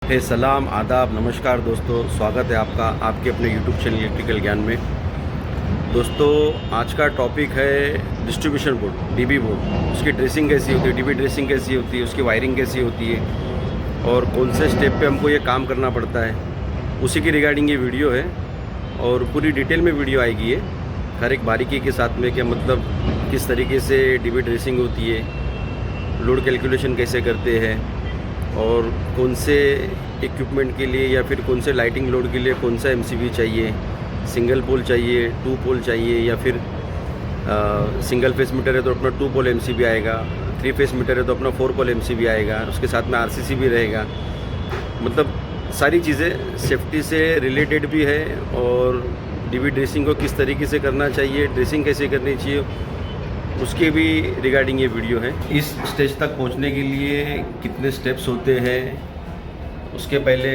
सलाम आदाब नमस्कार दोस्तों, स्वागत है आपका आपके अपने यूट्यूब चैनल इलेक्ट्रिकल ज्ञान में। दोस्तों, आज का टॉपिक है डिस्ट्रीब्यूशन बोर्ड, डीबी बोर्ड। उसकी ड्रेसिंग कैसी होती है, डीबी ड्रेसिंग कैसी होती है, उसकी वायरिंग कैसी होती है और कौन से स्टेप पे हमको ये काम करना पड़ता है, उसी की रिगार्डिंग ये वीडियो है। और पूरी डिटेल में वीडियो आएगी ये, हर एक बारीकी के साथ में, क्या मतलब किस तरीके से डीबी ड्रेसिंग होती है, लोड कैलकुलेशन कैसे करते हैं और कौन से इक्विपमेंट के लिए या फिर कौन से लाइटिंग लोड के लिए कौन सा एमसीबी चाहिए, सिंगल पोल चाहिए, 2 पोल चाहिए या फिर सिंगल फेस मीटर है तो अपना 2 पोल एमसीबी आएगा, 3 फेस मीटर है तो अपना 4 पोल एमसीबी आएगा, उसके साथ में आरसीसी भी रहेगा। मतलब सारी चीज़ें सेफ्टी से रिलेटेड भी है और डीबी ड्रेसिंग को किस तरीके से करना चाहिए, ड्रेसिंग कैसे करनी चाहिए, उसके भी रिगार्डिंग ये वीडियो है। इस स्टेज तक पहुंचने के लिए कितने स्टेप्स होते हैं, उसके पहले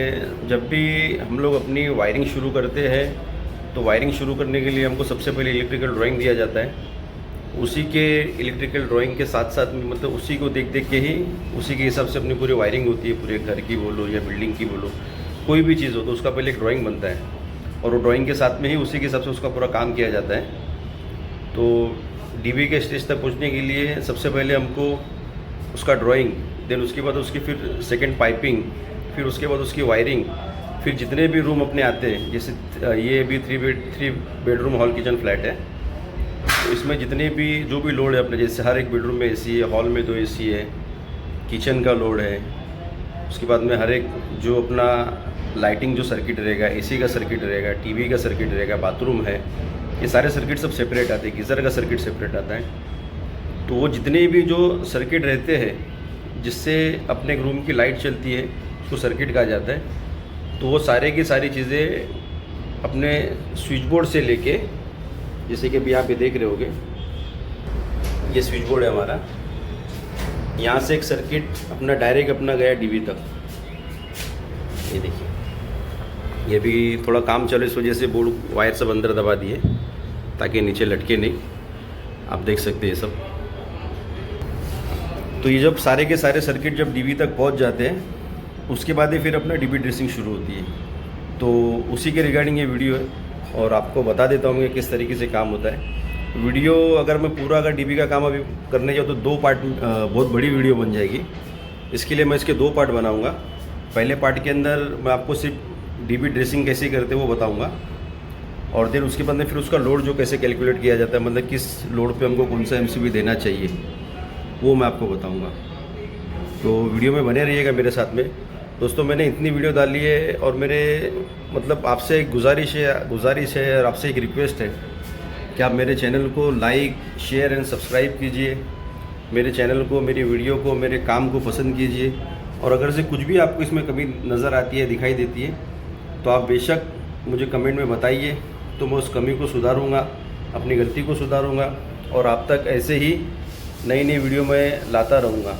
जब भी हम लोग अपनी वायरिंग शुरू करते हैं तो वायरिंग शुरू करने के लिए हमको सबसे पहले इलेक्ट्रिकल ड्राइंग दिया जाता है। उसी के इलेक्ट्रिकल ड्राइंग के साथ साथ में मतलब उसी को देख देख के ही उसी के हिसाब से अपनी पूरी वायरिंग होती है, पूरे घर की बोलो या बिल्डिंग की बोलो, कोई भी चीज़ हो तो उसका पहले एक ड्राइंग बनता है और वो ड्राइंग के साथ में ही उसी के हिसाब से उसका पूरा काम किया जाता है। तो डीबी के स्टेज तक पहुंचने के लिए सबसे पहले हमको उसका ड्राइंग, देन उसके बाद उसकी फिर सेकंड पाइपिंग, फिर उसके बाद उसकी वायरिंग, फिर जितने भी रूम अपने आते हैं, जैसे ये भी 3 बेडरूम हॉल किचन फ्लैट है, तो इसमें जितने भी जो भी लोड है अपने, जैसे हर एक बेडरूम में एसी है, हॉल में 2 एसी है, किचन का लोड है, उसके बाद में हर एक जो अपना लाइटिंग जो सर्किट रहेगा, एसी का सर्किट रहेगा, टीवी का सर्किट रहेगा, बाथरूम है, ये सारे सर्किट सब सेपरेट आते हैं, गीज़र का सर्किट सेपरेट आता है। तो वो जितने भी जो सर्किट रहते हैं जिससे अपने रूम की लाइट चलती है उसको सर्किट कहा जाता है। तो वो सारे की सारी चीज़ें अपने स्विच बोर्ड से लेके, जैसे कि अभी आप ये देख रहे होगे, ये स्विच बोर्ड है हमारा, यहाँ से एक सर्किट अपना डायरेक्ट अपना गया डीबी तक। ये देखिए, ये भी थोड़ा काम चले इस वजह से बोर्ड वायर सब अंदर दबा दिए ताकि नीचे लटके नहीं, आप देख सकते हैं ये सब। तो ये जब सारे के सारे सर्किट जब डीबी तक पहुंच जाते हैं उसके बाद ही फिर अपना डीबी ड्रेसिंग शुरू होती है। तो उसी के रिगार्डिंग ये वीडियो है और आपको बता देता हूँ कि किस तरीके से काम होता है। वीडियो अगर मैं पूरा अगर डीबी का काम अभी करने जाऊँ तो 2 पार्ट, बहुत बड़ी वीडियो बन जाएगी। इसके लिए मैं इसके 2 पार्ट बनाऊँगा। पहले पार्ट के अंदर मैं आपको सिर्फ डीबी ड्रेसिंग कैसे करते हैं वो बताऊँगा और देन उसके बाद में फिर उसका लोड जो कैसे कैलकुलेट किया जाता है, मतलब किस लोड पे हमको कौन सा एमसीबी देना चाहिए, वो मैं आपको बताऊंगा। तो वीडियो में बने रहिएगा मेरे साथ में। दोस्तों, मैंने इतनी वीडियो डाली है और मेरे मतलब आपसे एक गुजारिश है और आपसे एक रिक्वेस्ट है कि आप मेरे चैनल को लाइक, शेयर एंड सब्सक्राइब कीजिए। मेरे चैनल को, मेरी वीडियो को, मेरे काम को पसंद कीजिए और अगर से कुछ भी आपको इसमें कमी नज़र आती है, दिखाई देती है, तो आप बेशक मुझे कमेंट में बताइए, तो मैं उस कमी को सुधारूंगा, अपनी गलती को सुधारूंगा और आप तक ऐसे ही नई नई वीडियो में लाता रहूँगा।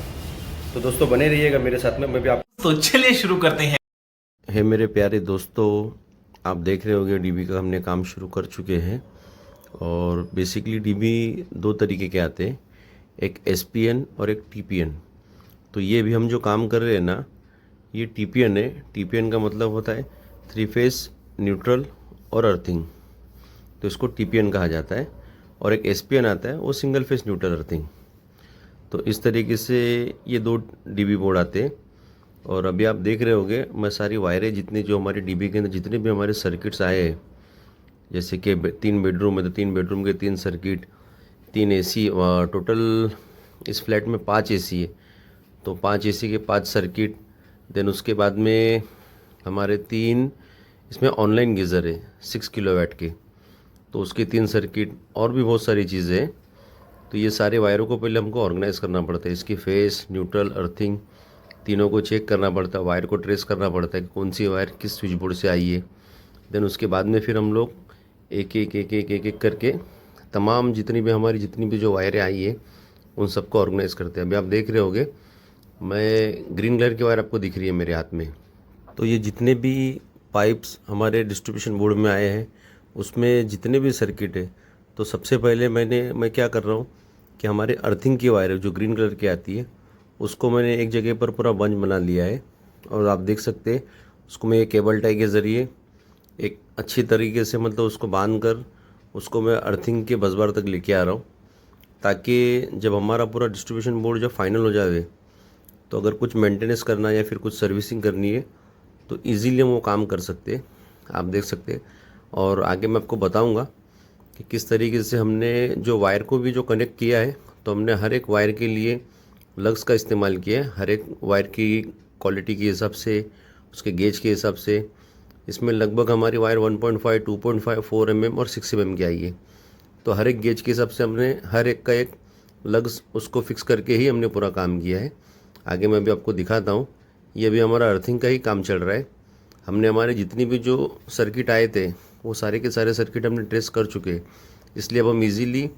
तो दोस्तों, बने रहिएगा मेरे साथ में। मैं भी आप तो चलिए शुरू करते हैं। है मेरे प्यारे दोस्तों, आप देख रहे होंगे डीबी का हमने काम शुरू कर चुके हैं और बेसिकली डीबी 2 तरीके के आते हैं, एक एसपीएन और एक टीपीएन। तो ये भी हम जो काम कर रहे हैं ना, ये टीपीएन है। टीपीएन का मतलब होता है 3 फेस न्यूट्रल और अर्थिंग, तो इसको टीपीएन कहा जाता है। और एक एसपीएन आता है, वो सिंगल फेस न्यूट्रल अर्थिंग। तो इस तरीके से ये 2 डीबी बोर्ड आते हैं और अभी आप देख रहे होंगे मैं सारी वायरें जितनी जो हमारी डीबी के अंदर जितने भी हमारे सर्किट्स आए हैं, जैसे कि 3 बेडरूम है तो 3 बेडरूम के 3 सर्किट, 3 एसी, टोटल इस फ्लैट में 5 एसी है तो 5 एसी के 5 सर्किट। देन उसके बाद में हमारे 3 इसमें ऑनलाइन गीज़र है 6 किलोवाट के, तो उसके 3 सर्किट और भी बहुत सारी चीज़ें हैं। तो ये सारे वायरों को पहले हमको ऑर्गेनाइज़ करना पड़ता है, इसकी फेस, न्यूट्रल, अर्थिंग तीनों को चेक करना पड़ता है, वायर को ट्रेस करना पड़ता है कि कौन सी वायर किस स्विच बोर्ड से आई है। देन उसके बाद में फिर हम लोग एक एक करके तमाम जितनी भी जो वायरें आई है उन सबको ऑर्गेनाइज़ करते हैं। अभी आप देख रहे होंगे मैं ग्रीन कलर की वायर आपको दिख रही है मेरे हाथ में। तो ये जितने भी पाइप्स हमारे डिस्ट्रीब्यूशन बोर्ड में आए हैं उसमें जितने भी सर्किट है, तो सबसे पहले मैं क्या कर रहा हूँ कि हमारे अर्थिंग की वायर जो ग्रीन कलर की आती है उसको मैंने एक जगह पर पूरा बंच बना लिया है और आप देख सकते हैं उसको मैं केबल टाई के ज़रिए एक अच्छी तरीके से मतलब उसको बांध कर उसको मैं अर्थिंग के बसबार तक लेके आ रहा हूँ, ताकि जब हमारा पूरा डिस्ट्रीब्यूशन बोर्ड जब फाइनल हो जाए तो अगर कुछ मेंटेनेंस करना है या फिर कुछ सर्विसिंग करनी है तो इजीली हम वो काम कर सकते हैं। आप देख सकते हैं। और आगे मैं आपको बताऊंगा कि किस तरीके से हमने जो वायर को भी जो कनेक्ट किया है, तो हमने हर एक वायर के लिए लग्स का इस्तेमाल किया है, हर एक वायर की क्वालिटी के हिसाब से, उसके गेज के हिसाब से। इसमें लगभग हमारी वायर 1.5, 2.5, 4 mm और 6 mm की आई है। तो हर एक गेज के हिसाब से हमने हर एक का एक लग्स उसको फिक्स करके ही हमने पूरा काम किया है। आगे मैं भी आपको दिखाता हूँ। ये भी हमारा अर्थिंग का ही काम चल रहा है। हमने हमारे जितनी भी जो सर्किट आए थे वो सारे के सारे सर्किट हमने ट्रेस कर चुके हैं, इसलिए अब हम इजीली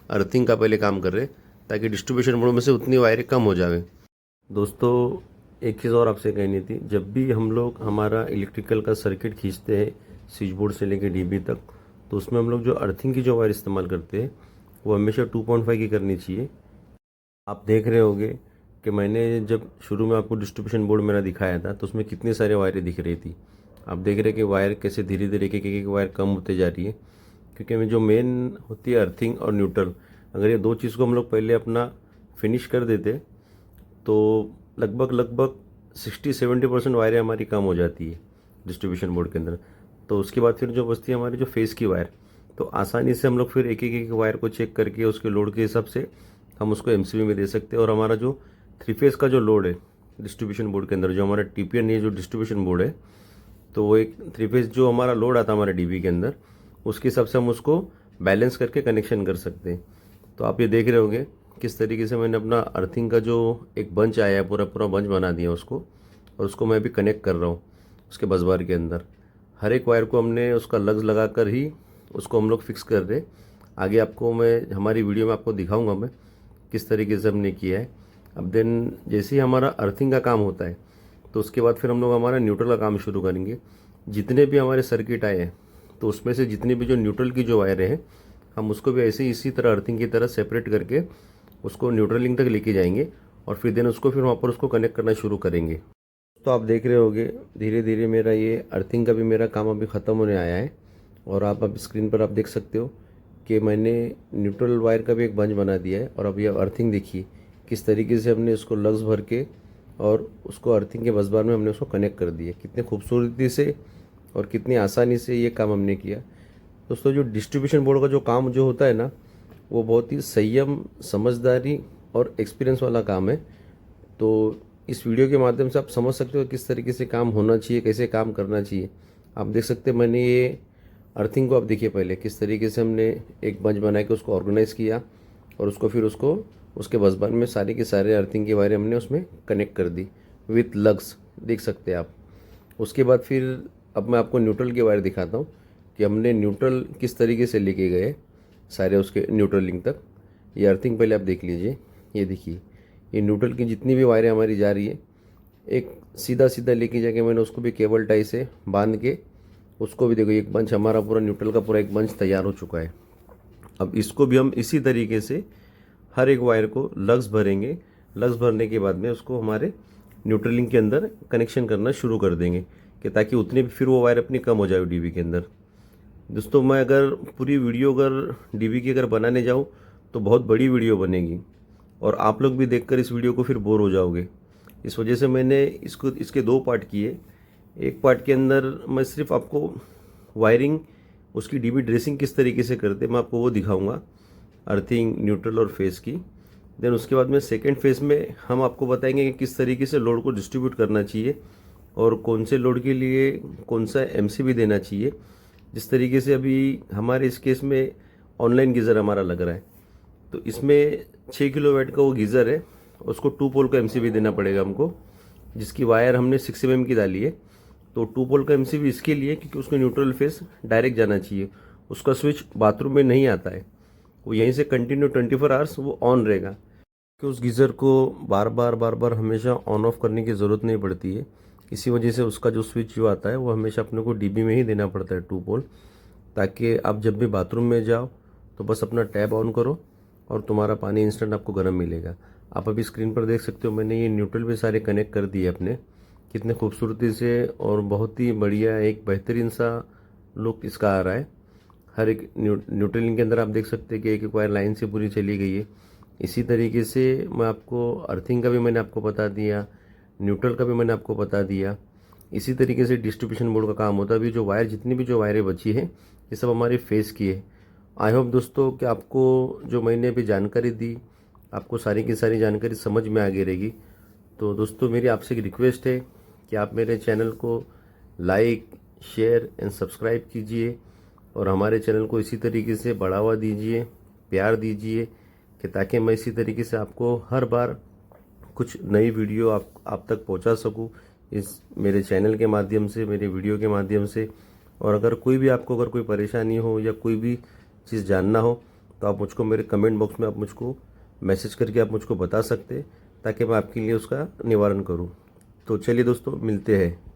अर्थिंग का पहले काम कर रहे हैं, ताकि डिस्ट्रीब्यूशन बोर्ड में से उतनी वायरें कम हो जाए। दोस्तों, एक चीज़ और आपसे कहनी थी, जब भी हम लोग हमारा इलेक्ट्रिकल का सर्किट खींचते हैं स्विच बोर्ड से लेकर डीबी तक, तो उसमें हम लोग जो अर्थिंग की जो वायर इस्तेमाल करते हैं वो हमेशा 2.5 की करनी चाहिए। आप देख रहे होंगे कि मैंने जब शुरू में आपको डिस्ट्रीब्यूशन बोर्ड मेरा दिखाया था तो उसमें कितनी सारी वायरें दिख रही थी। आप देख रहे हैं कि वायर कैसे धीरे धीरे एक वायर कम होते जा रही है, क्योंकि हमें जो मेन होती है अर्थिंग और न्यूट्रल, अगर ये दो चीज़ को हम लोग पहले अपना फिनिश कर देते तो लगभग 60-70% वायरें हमारी कम हो जाती है डिस्ट्रीब्यूशन बोर्ड के अंदर। तो उसके बाद फिर जो बचती है हमारी जो फेस की वायर, तो आसानी से हम लोग फिर एक वायर को चेक करके उसके लोड के हिसाब से हम उसको एमसीबी में दे सकते हैं। और हमारा जो 3 फेस का जो लोड है डिस्ट्रीब्यूशन बोर्ड के अंदर, जो हमारा टीपीएन ये जो डिस्ट्रीब्यूशन बोर्ड है, तो वो एक 3 फेस जो हमारा लोड आता है हमारे डीबी के अंदर, उसके हिसाब से हम उसको बैलेंस करके कनेक्शन कर सकते हैं। तो आप ये देख रहे होंगे किस तरीके से मैंने अपना अर्थिंग का जो एक बंच आया है, पूरा बंच बना दिया उसको, और उसको मैं भी कनेक्ट कर रहा हूँ उसके बसबार के अंदर। हर एक वायर को हमने उसका लग्स लगा कर ही उसको हम लोग फिक्स कर रहे। आगे आपको मैं हमारी वीडियो में आपको दिखाऊंगा मैं किस तरीके से हमने किया है। अब देन जैसे ही हमारा अर्थिंग का काम होता है तो उसके बाद फिर हम लोग हमारा न्यूट्रल का काम शुरू करेंगे। जितने भी हमारे सर्किट आए हैं तो उसमें से जितने भी जो न्यूट्रल की जो वायरें हैं, हम उसको भी ऐसे ही इसी तरह अर्थिंग की तरह सेपरेट करके उसको न्यूट्रल लिंक तक लेके जाएंगे, और फिर देन उसको फिर वहाँ पर उसको कनेक्ट करना शुरू करेंगे। तो आप देख रहे होगे धीरे धीरे मेरा ये अर्थिंग का भी मेरा काम अभी ख़त्म होने आया है। और आप अब स्क्रीन पर आप देख सकते हो कि मैंने न्यूट्रल वायर का भी एक बंच बना दिया है। और अब ये अर्थिंग देखिए किस तरीके से हमने उसको लग्स भर के और उसको अर्थिंग के बसबार में हमने उसको कनेक्ट कर दिया, कितने खूबसूरती से और कितनी आसानी से ये काम हमने किया। दोस्तों, जो डिस्ट्रीब्यूशन बोर्ड का जो काम जो होता है ना, वो बहुत ही संयम, समझदारी और एक्सपीरियंस वाला काम है। तो इस वीडियो के माध्यम से आप समझ सकते हो किस तरीके से काम होना चाहिए, कैसे काम करना चाहिए। आप देख सकते हैं मैंने ये अर्थिंग को आप देखिए पहले किस तरीके से हमने एक बंच बना के उसको ऑर्गेनाइज़ किया, और उसको फिर उसको उसके बसबान में सारे के सारे अर्थिंग की वायरें हमने उसमें कनेक्ट कर दी विथ लग्स, देख सकते हैं आप। उसके बाद फिर अब मैं आपको न्यूट्रल की वायर दिखाता हूँ कि हमने न्यूट्रल किस तरीके से लेके गए सारे उसके न्यूट्रल लिंक तक। ये अर्थिंग पहले आप देख लीजिए, ये देखिए ये न्यूट्रल की जितनी भी वायरें हमारी जा रही है, एक सीधा सीधा लेके जाके मैंने उसको भी केबल टाई से बांध के उसको भी देखो, एक बंच हमारा पूरा न्यूट्रल का पूरा एक बंच तैयार हो चुका है। अब इसको भी हम इसी तरीके से हर एक वायर को लग्स भरेंगे। लग्स भरने के बाद में उसको हमारे न्यूट्रल लिंक के अंदर कनेक्शन करना शुरू कर देंगे, कि ताकि उतने भी फिर वो वायर अपनी कम हो जाए डीबी के अंदर। दोस्तों, मैं अगर पूरी वीडियो अगर डीबी की अगर बनाने जाऊँ तो बहुत बड़ी वीडियो बनेगी, और आप लोग भी देखकर इस वीडियो को फिर बोर हो जाओगे। इस वजह से मैंने इसके 2 पार्ट किए। एक पार्ट के अंदर मैं सिर्फ आपको वायरिंग, उसकी डीबी ड्रेसिंग किस तरीके से करते मैं आपको वो दिखाऊंगा, अर्थिंग, न्यूट्रल और फेस की। देन उसके बाद में सेकेंड फेज में हम आपको बताएंगे कि किस तरीके से लोड को डिस्ट्रीब्यूट करना चाहिए और कौन से लोड के लिए कौन सा एमसीबी देना चाहिए। जिस तरीके से अभी हमारे इस केस में ऑनलाइन गीज़र हमारा लग रहा है, तो इसमें 6 किलोवाट का वो गीज़र है, उसको 2 पोल का एमसीबी देना पड़ेगा हमको, जिसकी वायर हमने 6 mm की डाली है। तो 2 पोल का एमसीबी इसके लिए क्योंकि उसको न्यूट्रल फेस डायरेक्ट जाना चाहिए, उसका स्विच बाथरूम में नहीं आता है, वो यहीं से कंटिन्यू 24 आवर्स वो ऑन रहेगा, कि उस गीज़र को बार बार हमेशा ऑन ऑफ करने की ज़रूरत नहीं पड़ती है। इसी वजह से उसका जो स्विच जो आता है वो हमेशा अपने को डीबी में ही देना पड़ता है 2 पोल, ताकि आप जब भी बाथरूम में जाओ तो बस अपना टैप ऑन करो और तुम्हारा पानी इंस्टेंट आपको गर्म मिलेगा। आप अभी स्क्रीन पर देख सकते हो मैंने ये न्यूट्रल भी सारे कनेक्ट कर दिए अपने, कितने खूबसूरती से और बहुत ही बढ़िया एक बेहतरीन सा लुक इसका आ रहा है। हर एक न्यूट्रलिंग के अंदर आप देख सकते हैं कि एक एक वायर लाइन से पूरी चली गई है। इसी तरीके से मैं आपको अर्थिंग का भी मैंने आपको बता दिया, न्यूट्रल का भी मैंने आपको बता दिया। इसी तरीके से डिस्ट्रीब्यूशन बोर्ड का काम होता है। अभी जो वायर जितनी भी जो वायरें बची हैं ये सब हमारे फेस की है। आई होप दोस्तों कि आपको जो मैंने अभी जानकारी दी आपको सारी की सारी जानकारी समझ में आ गई रहेगी। तो दोस्तों मेरी आपसे एक रिक्वेस्ट है कि आप मेरे चैनल को लाइक, शेयर एंड सब्सक्राइब कीजिए और हमारे चैनल को इसी तरीके से बढ़ावा दीजिए, प्यार दीजिए कि ताकि मैं इसी तरीके से आपको हर बार कुछ नई वीडियो आप तक पहुंचा सकूं इस मेरे चैनल के माध्यम से, मेरे वीडियो के माध्यम से। और अगर कोई भी आपको अगर कोई परेशानी हो या कोई भी चीज़ जानना हो तो आप मुझको मेरे कमेंट बॉक्स में आप मुझको मैसेज करके आप मुझको बता सकते ताकि मैं आपके लिए उसका निवारण करूं। तो चलिए दोस्तों मिलते हैं।